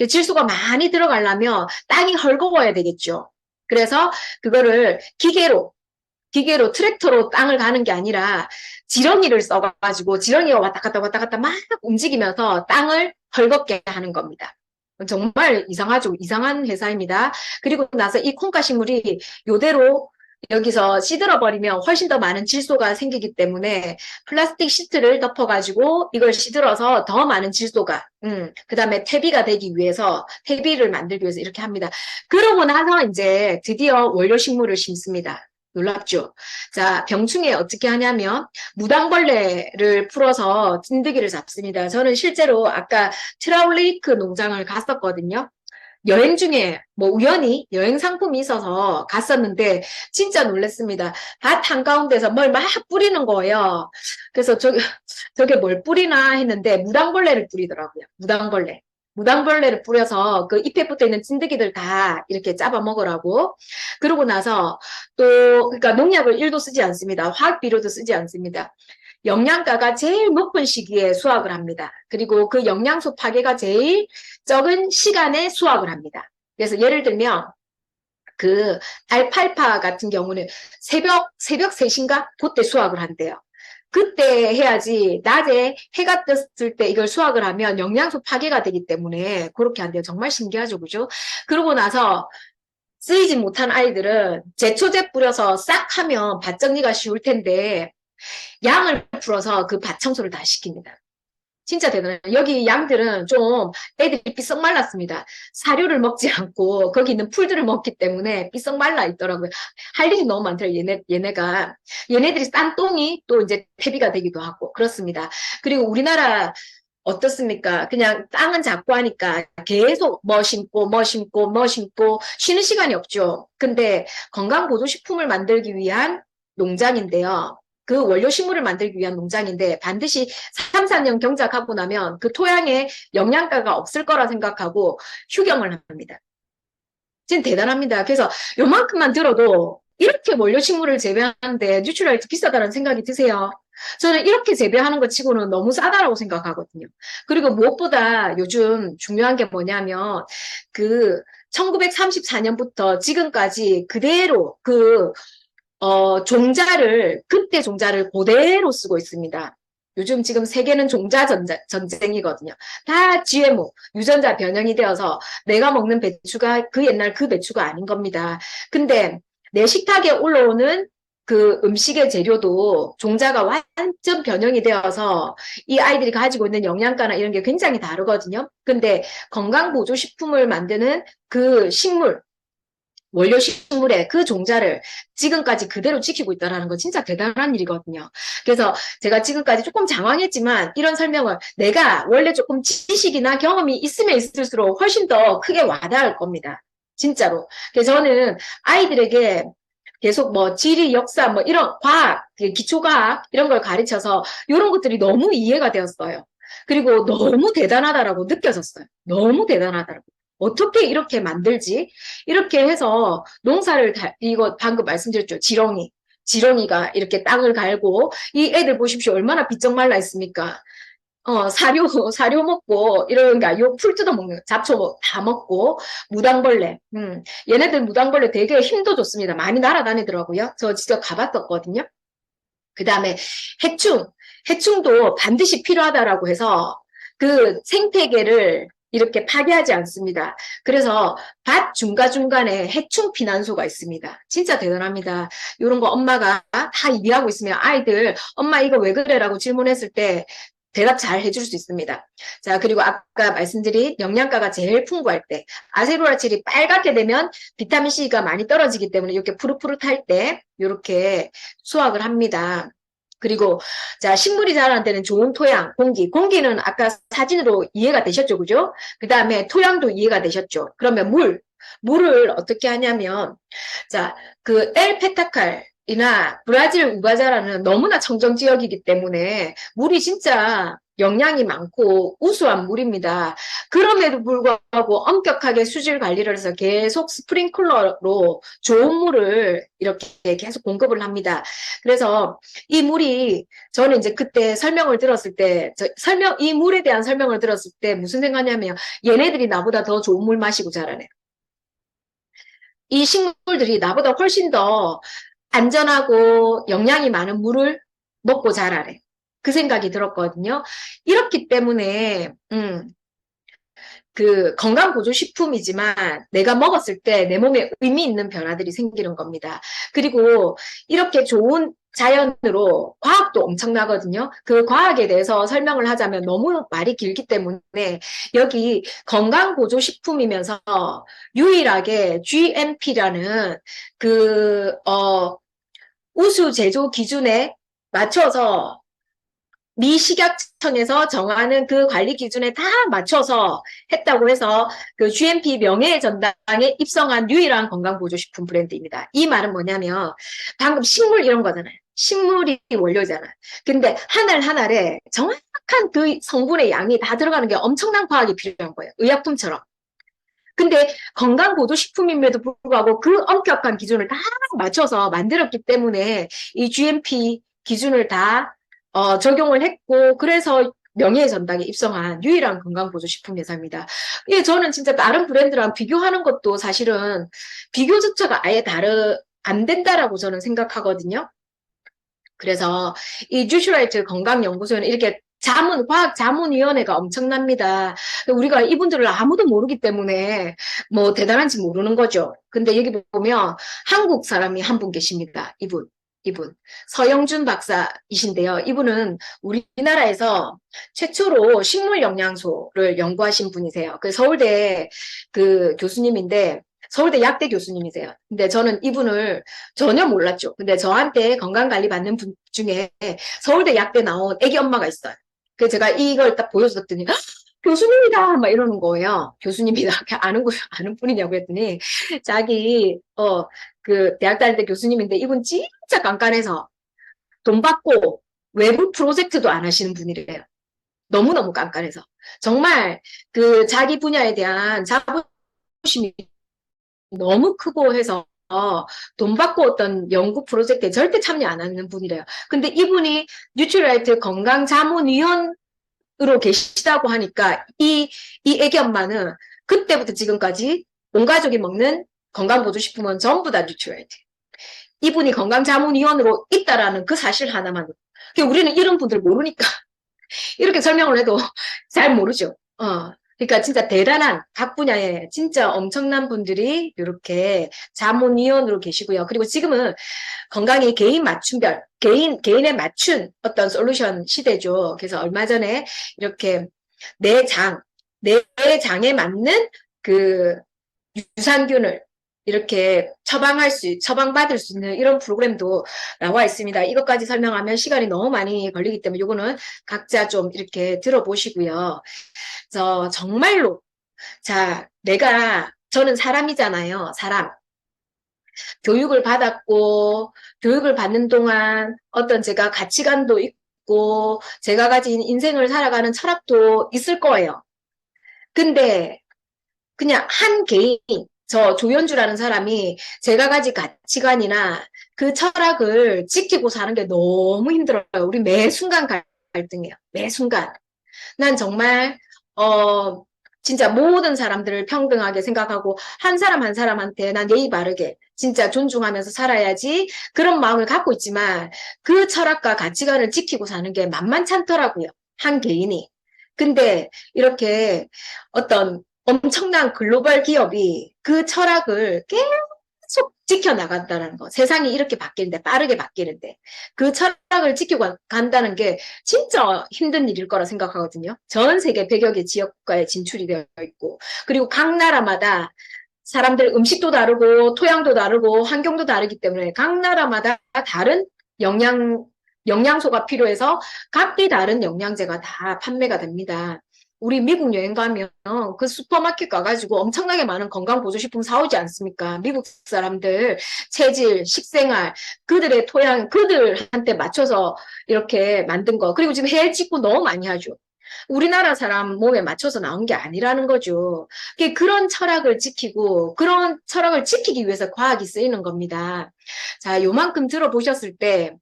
질소가 많이 들어가려면 땅이 헐거워야 되겠죠. 그래서 그거를 기계로 트랙터로 땅을 가는 게 아니라 지렁이를 써가지고 지렁이가 왔다 갔다 막 움직이면서 땅을 헐겁게 하는 겁니다. 정말 이상하죠. 이상한 회사입니다. 그리고 나서 이 콩가식물이 요대로 여기서 시들어 버리면 훨씬 더 많은 질소가 생기기 때문에 플라스틱 시트를 덮어가지고 이걸 시들어서 더 많은 질소가, 그 다음에 퇴비가 되기 위해서, 퇴비를 만들기 위해서 이렇게 합니다. 그러고 나서 이제 드디어 원료 식물을 심습니다. 놀랍죠? 자, 병충해 어떻게 하냐면 무당벌레를 풀어서 찐득이를 잡습니다. 저는 실제로 아까 트라울레이크 농장을 갔었거든요. 여행 중에 뭐 우연히 여행 상품이 있어서 갔었는데 진짜 놀랐습니다. 밭 한가운데서 뭘 막 뿌리는 거예요. 그래서 저게 뭘 뿌리나 했는데 무당벌레를 뿌리더라고요. 무당벌레를 뿌려서 그 잎에 붙어 있는 찐득이들 다 이렇게 잡아 먹으라고. 그러고 나서 또, 그러니까 농약을 1도 쓰지 않습니다. 화학 비료도 쓰지 않습니다. 영양가가 제일 높은 시기에 수확을 합니다. 그리고 그 영양소 파괴가 제일 적은 시간에 수확을 합니다. 그래서 예를 들면 그 알팔파 같은 경우는 새벽 3시인가? 그때 수확을 한대요. 그때 해야지 낮에 해가 떴을 때 이걸 수확을 하면 영양소 파괴가 되기 때문에 그렇게 한대요. 정말 신기하죠, 그죠? 그러고 나서 쓰이지 못한 아이들은 제초제 뿌려서 싹 하면 밭 정리가 쉬울 텐데 양을 풀어서 그 밭 청소를 다 시킵니다. 진짜 대단해요. 여기 양들은 좀 애들이 삐썩 말랐습니다. 사료를 먹지 않고 거기 있는 풀들을 먹기 때문에 삐썩 말라 있더라고요. 할 일이 너무 많더라고요. 얘네들이 싼 똥이 또 이제 퇴비가 되기도 하고 그렇습니다. 그리고 우리나라 어떻습니까? 그냥 땅은 작고 하니까 계속 뭐 심고 쉬는 시간이 없죠. 근데 건강보조식품을 만들기 위한 농장인데요. 그 원료식물을 만들기 위한 농장인데 반드시 3, 4년 경작하고 나면 그 토양에 영양가가 없을 거라 생각하고 휴경을 합니다. 진짜 대단합니다. 그래서 요만큼만 들어도 이렇게 원료식물을 재배하는데 뉴트리라이트 비싸다는 생각이 드세요. 저는 이렇게 재배하는 것 치고는 너무 싸다라고 생각하거든요. 그리고 무엇보다 요즘 중요한 게 뭐냐면 그 1934년부터 지금까지 그대로 그 종자를, 그때 종자를 그대로 쓰고 있습니다. 요즘 지금 세계는 종자 전쟁이거든요. 다 GMO, 유전자 변형이 되어서 내가 먹는 배추가 그 옛날 그 배추가 아닌 겁니다. 근데 내 식탁에 올라오는 그 음식의 재료도 종자가 완전 변형이 되어서 이 아이들이 가지고 있는 영양가나 이런 게 굉장히 다르거든요. 근데 건강보조식품을 만드는 그 식물, 원료 식물의 그 종자를 지금까지 그대로 지키고 있다는 건 진짜 대단한 일이거든요. 그래서 제가 지금까지 조금 장황했지만 이런 설명을 내가 원래 조금 지식이나 경험이 있으면 있을수록 훨씬 더 크게 와닿을 겁니다. 진짜로. 그래서 저는 아이들에게 계속 뭐 지리, 역사, 뭐 이런 과학, 기초과학 이런 걸 가르쳐서 이런 것들이 너무 이해가 되었어요. 그리고 너무 대단하다라고 느껴졌어요. 너무 대단하다라고. 어떻게 이렇게 만들지? 이렇게 해서 농사를 이거 방금 말씀드렸죠. 지렁이. 지렁이가 이렇게 땅을 갈고 이 애들 보십시오. 얼마나 비쩍 말라 있습니까? 사료 먹고, 이런가, 요 풀 뜯어 먹는, 잡초 다 먹고, 무당벌레. 얘네들 무당벌레 되게 힘도 좋습니다. 많이 날아다니더라고요. 저 진짜 가봤었거든요. 그 다음에 해충. 해충도 반드시 필요하다라고 해서 그 생태계를 이렇게 파괴하지 않습니다. 그래서 밭 중간중간에 해충 피난소가 있습니다. 진짜 대단합니다. 이런 거 엄마가 다 이해하고 있으면 아이들, 엄마 이거 왜 그래라고 질문했을 때 대답 잘 해줄 수 있습니다. 자, 그리고 아까 말씀드린 영양가가 제일 풍부할 때, 아세로라첼이 빨갛게 되면 비타민C가 많이 떨어지기 때문에 이렇게 푸릇푸릇할 때 이렇게 수확을 합니다. 그리고 자, 식물이 자라는 데는 좋은 토양, 공기는 아까 사진으로 이해가 되셨죠, 그죠? 그 다음에 토양도 이해가 되셨죠. 그러면 물을 어떻게 하냐면, 자, 그 엘페타칼이나 브라질 우가자라는 너무나 청정 지역이기 때문에 물이 진짜 영양이 많고 우수한 물입니다. 그럼에도 불구하고 엄격하게 수질 관리를 해서 계속 스프링클러로 좋은 물을 이렇게 계속 공급을 합니다. 그래서 이 물이 저는 이제 그때 설명을 들었을 때 이 물에 대한 설명을 들었을 때 무슨 생각냐면 얘네들이 나보다 더 좋은 물 마시고 자라네. 이 식물들이 나보다 훨씬 더 안전하고 영양이 많은 물을 먹고 자라래. 그 생각이 들었거든요. 이렇기 때문에 그 건강보조식품이지만 내가 먹었을 때 내 몸에 의미 있는 변화들이 생기는 겁니다. 그리고 이렇게 좋은 자연으로 과학도 엄청나거든요. 그 과학에 대해서 설명을 하자면 너무 말이 길기 때문에 여기 건강보조식품이면서 유일하게 GMP라는 그, 우수 제조 기준에 맞춰서 미식약청에서 정하는 그 관리 기준에 다 맞춰서 했다고 해서 그 GMP 명예 전당에 입성한 유일한 건강보조식품 브랜드입니다. 이 말은 뭐냐면 방금 식물 이런 거잖아요. 식물이 원료잖아요. 근데 한 알 한 알에 정확한 그 성분의 양이 다 들어가는 게 엄청난 과학이 필요한 거예요. 의약품처럼. 근데 건강보조식품임에도 불구하고 그 엄격한 기준을 다 맞춰서 만들었기 때문에 이 GMP 기준을 다 적용을 했고 그래서 명예의 전당에 입성한 유일한 건강보조식품 회사입니다. 예, 저는 진짜 다른 브랜드랑 비교하는 것도 사실은 비교조차가 아예 안 된다라고 저는 생각하거든요. 그래서 이 뉴트라이트 건강연구소는 이렇게 과학자문위원회가 엄청납니다. 우리가 이분들을 아무도 모르기 때문에 뭐 대단한지 모르는 거죠. 근데 여기 보면 한국 사람이 한 분 계십니다. 이분. 서영준 박사이신데요. 이분은 우리나라에서 최초로 식물 영양소를 연구하신 분이세요. 그 서울대 그 교수님인데 서울대 약대 교수님이세요. 근데 저는 이분을 전혀 몰랐죠. 근데 저한테 건강관리 받는 분 중에 서울대 약대 나온 애기 엄마가 있어요. 그래서 제가 이걸 딱 보여줬더니 교수님이다 막 이러는 거예요. 교수님이다. 아는 분이냐고 했더니 자기 그 대학 다닐 때 교수님인데 이분 진짜 깐깐해서 돈 받고 외부 프로젝트도 안 하시는 분이래요. 너무너무 깐깐해서. 정말 그 자기 분야에 대한 자부심이 너무 크고 해서 돈 받고 어떤 연구 프로젝트에 절대 참여 안 하는 분이래요. 근데 이분이 뉴트라이트 건강자문위원으로 계시다고 하니까 이 애기 엄마는 그때부터 지금까지 온 가족이 먹는 건강보조식품은 전부 다 뉴트라이트. 이분이 건강자문위원으로 있다라는 그 사실 하나만. 우리는 이런 분들 모르니까 이렇게 설명을 해도 잘 모르죠. 그러니까 진짜 대단한 각 분야에 진짜 엄청난 분들이 이렇게 자문위원으로 계시고요. 그리고 지금은 건강이 개인 맞춤별, 개인에 맞춘 어떤 솔루션 시대죠. 그래서 얼마 전에 이렇게 내 장, 내 장에 맞는 그 유산균을 이렇게 처방받을 수 있는 이런 프로그램도 나와 있습니다. 이것까지 설명하면 시간이 너무 많이 걸리기 때문에 이거는 각자 좀 이렇게 들어보시고요. 그래서 정말로, 자, 저는 사람이잖아요. 사람. 교육을 받았고, 교육을 받는 동안 어떤 제가 가치관도 있고, 제가 가진 인생을 살아가는 철학도 있을 거예요. 근데 그냥 한 개인, 저 조연주라는 사람이 제가 가진 가치관이나 그 철학을 지키고 사는 게 너무 힘들어요. 우리 매 순간 갈등해요. 매 순간. 난 정말, 어, 진짜 모든 사람들을 평등하게 생각하고 한 사람 한 사람한테 난 예의 바르게 진짜 존중하면서 살아야지 그런 마음을 갖고 있지만 그 철학과 가치관을 지키고 사는 게 만만치 않더라고요. 한 개인이. 근데 이렇게 어떤 엄청난 글로벌 기업이 그 철학을 계속 지켜나간다는 거. 세상이 이렇게 바뀌는데, 빠르게 바뀌는데. 그 철학을 지키고 간다는 게 진짜 힘든 일일 거라 생각하거든요. 전 세계 100여 개 지역과에 진출이 되어 있고. 그리고 각 나라마다 사람들 음식도 다르고, 토양도 다르고, 환경도 다르기 때문에 각 나라마다 다른 영양소가 필요해서 각기 다른 영양제가 다 판매가 됩니다. 우리 미국 여행 가면 그 슈퍼마켓 가가지고 엄청나게 많은 건강보조식품 사오지 않습니까? 미국 사람들 체질, 식생활, 그들의 토양, 그들한테 맞춰서 이렇게 만든 거. 그리고 지금 해외 직구 너무 많이 하죠. 우리나라 사람 몸에 맞춰서 나온 게 아니라는 거죠. 그런 철학을 지키고 그런 철학을 지키기 위해서 과학이 쓰이는 겁니다. 자, 요만큼 들어보셨을 때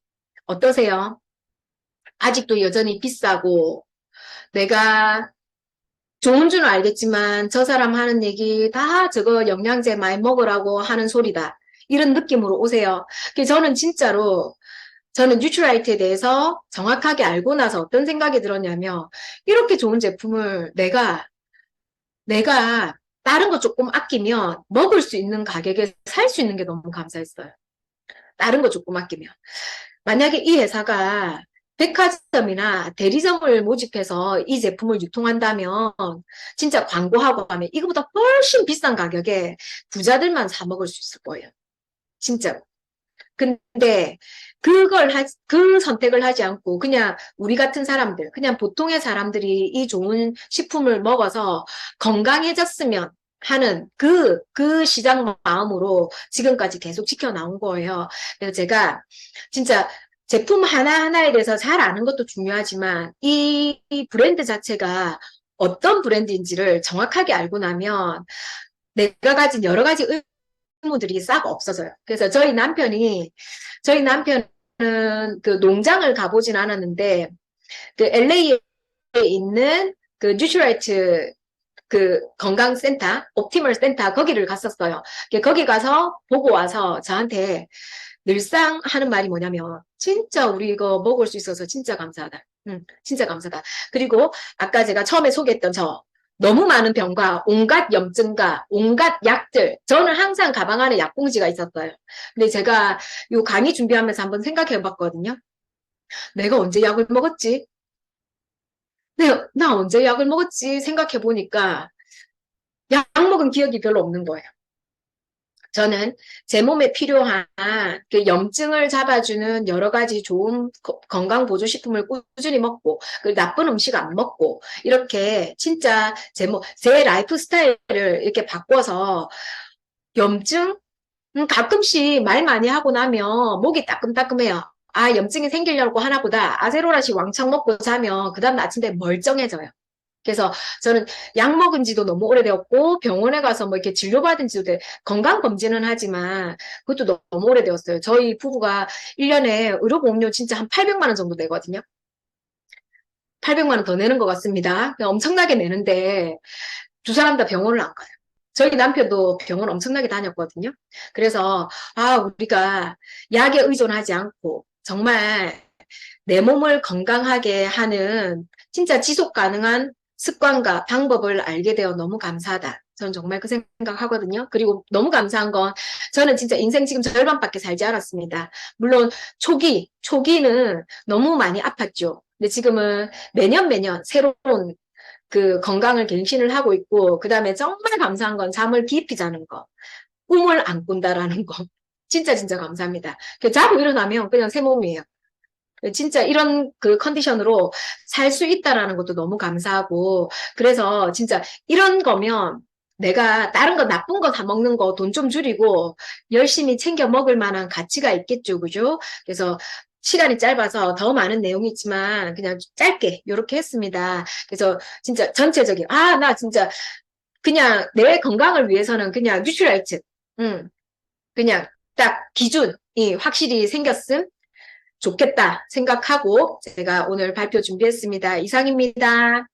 어떠세요? 아직도 여전히 비싸고 내가 좋은 줄은 알겠지만 저 사람 하는 얘기 다 저거 영양제 많이 먹으라고 하는 소리다. 이런 느낌으로 오세요. 저는 진짜로 저는 뉴트라이트에 대해서 정확하게 알고 나서 어떤 생각이 들었냐면 이렇게 좋은 제품을 내가 다른 거 조금 아끼면 먹을 수 있는 가격에 살 수 있는 게 너무 감사했어요. 다른 거 조금 아끼면. 만약에 이 회사가 백화점이나 대리점을 모집해서 이 제품을 유통한다면 진짜 광고하고 하면 이거보다 훨씬 비싼 가격에 부자들만 사 먹을 수 있을 거예요. 진짜로. 근데 그 선택을 하지 않고 그냥 우리 같은 사람들, 그냥 보통의 사람들이 이 좋은 식품을 먹어서 건강해졌으면 하는 그 시장 마음으로 지금까지 계속 지켜나온 거예요. 그래서 제가 진짜 제품 하나하나에 대해서 잘 아는 것도 중요하지만 이 브랜드 자체가 어떤 브랜드인지를 정확하게 알고 나면 내가 가진 여러 가지 의무들이 싹 없어져요. 그래서 저희 남편은 그 농장을 가보진 않았는데 그 LA에 있는 그 뉴트라이트 그 건강센터, 옵티멀 센터 거기를 갔었어요. 거기 가서 보고 와서 저한테 늘상 하는 말이 뭐냐면 진짜 우리 이거 먹을 수 있어서 진짜 감사하다. 진짜 감사하다. 그리고 아까 제가 처음에 소개했던 너무 많은 병과 온갖 염증과 온갖 약들. 저는 항상 가방 안에 약봉지가 있었어요. 근데 제가 요 강의 준비하면서 한번 생각해 봤거든요. 내가 언제 약을 먹었지? 나 언제 약을 먹었지? 생각해 보니까 약 먹은 기억이 별로 없는 거예요. 저는 제 몸에 필요한 그 염증을 잡아주는 여러 가지 좋은 건강보조식품을 꾸준히 먹고, 그 나쁜 음식 안 먹고, 이렇게 진짜 제 라이프 스타일을 이렇게 바꿔서 염증? 가끔씩 말 많이 하고 나면 목이 따끔따끔해요. 아, 염증이 생기려고 하나 보다. 아세로라시 왕창 먹고 자면 그 다음 아침에 멀쩡해져요. 그래서 저는 약 먹은 지도 너무 오래되었고 병원에 가서 뭐 이렇게 진료받은 지도 건강검진은 하지만 그것도 너무 오래되었어요. 저희 부부가 1년에 의료보험료 진짜 한 800만 원 정도 내거든요. 800만 원 더 내는 것 같습니다. 엄청나게 내는데 두 사람 다 병원을 안 가요. 저희 남편도 병원 엄청나게 다녔거든요. 그래서, 우리가 약에 의존하지 않고, 정말 내 몸을 건강하게 하는 진짜 지속 가능한 습관과 방법을 알게 되어 너무 감사하다. 저는 정말 그 생각하거든요. 그리고 너무 감사한 건 저는 진짜 인생 지금 절반밖에 살지 않았습니다. 물론 초기는 너무 많이 아팠죠. 근데 지금은 매년 매년 새로운 그 건강을 갱신을 하고 있고, 그 다음에 정말 감사한 건 잠을 깊이 자는 거, 꿈을 안 꾼다라는 거. 진짜 진짜 감사합니다. 자고 일어나면 그냥 새 몸이에요. 진짜 이런 그 컨디션으로 살 수 있다라는 것도 너무 감사하고, 그래서 진짜 이런 거면 내가 다른 거 나쁜 거 다 먹는 거 돈 좀 줄이고 열심히 챙겨 먹을 만한 가치가 있겠죠, 그죠? 그래서 시간이 짧아서 더 많은 내용이 있지만 그냥 짧게 이렇게 했습니다. 그래서 진짜 전체적인, 나 진짜 그냥 내 건강을 위해서는 그냥 뉴트라이트, 그냥 딱 기준이 확실히 생겼음. 좋겠다 생각하고 제가 오늘 발표 준비했습니다. 이상입니다.